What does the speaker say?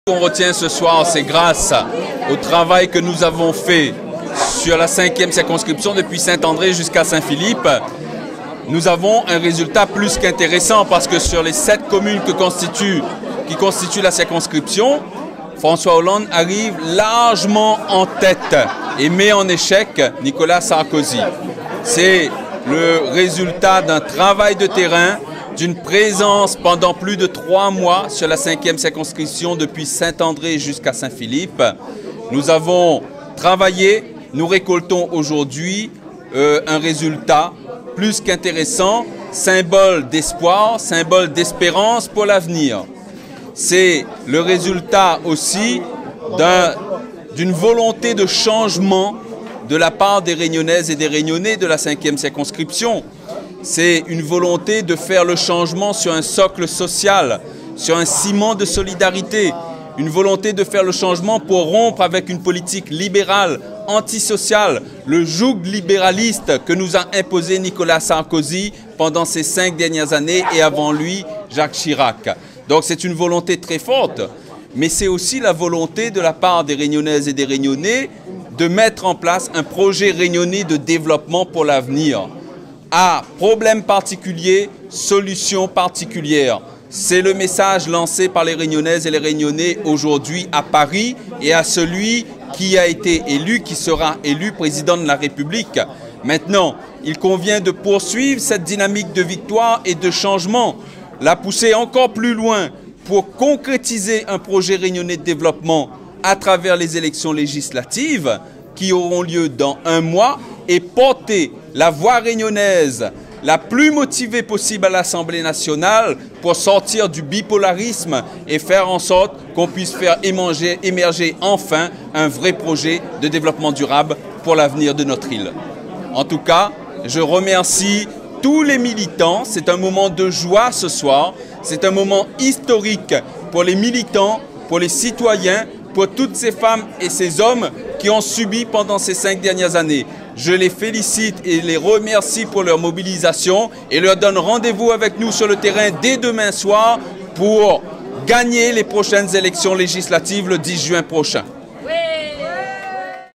qu'on retient ce soir, c'est grâce au travail que nous avons fait sur la 5e circonscription depuis Saint-André jusqu'à Saint-Philippe. Nous avons un résultat plus qu'intéressant parce que sur les 7 communes qui constituent la circonscription, François Hollande arrive largement en tête et met en échec Nicolas Sarkozy. C'est le résultat d'un travail de terrain, d'une présence pendant plus de 3 mois sur la 5e circonscription depuis Saint-André jusqu'à Saint-Philippe. Nous avons travaillé, nous récoltons aujourd'hui un résultat plus qu'intéressant, symbole d'espoir, symbole d'espérance pour l'avenir. C'est le résultat aussi d'une volonté de changement de la part des Réunionnaises et des Réunionnais de la 5e circonscription. C'est une volonté de faire le changement sur un socle social, sur un ciment de solidarité, une volonté de faire le changement pour rompre avec une politique libérale, antisociale, le joug libéraliste que nous a imposé Nicolas Sarkozy pendant ces 5 dernières années et avant lui, Jacques Chirac. Donc c'est une volonté très forte, mais c'est aussi la volonté de la part des Réunionnaises et des Réunionnais de mettre en place un projet réunionnais de développement pour l'avenir. À problème particulier, solution particulière. C'est le message lancé par les Réunionnaises et les Réunionnais aujourd'hui à Paris et à celui qui a été élu, qui sera élu président de la République. Maintenant, il convient de poursuivre cette dynamique de victoire et de changement, la pousser encore plus loin pour concrétiser un projet réunionnais de développement à travers les élections législatives qui auront lieu dans 1 mois et porter la voix réunionnaise la plus motivée possible à l'Assemblée nationale pour sortir du bipolarisme et faire en sorte qu'on puisse faire émerger enfin un vrai projet de développement durable pour l'avenir de notre île. En tout cas, je remercie tous les militants. C'est un moment de joie ce soir. C'est un moment historique pour les militants, pour les citoyens, pour toutes ces femmes et ces hommes qui ont subi pendant ces 5 dernières années. Je les félicite et les remercie pour leur mobilisation et leur donne rendez-vous avec nous sur le terrain dès demain soir pour gagner les prochaines élections législatives le 10 juin prochain.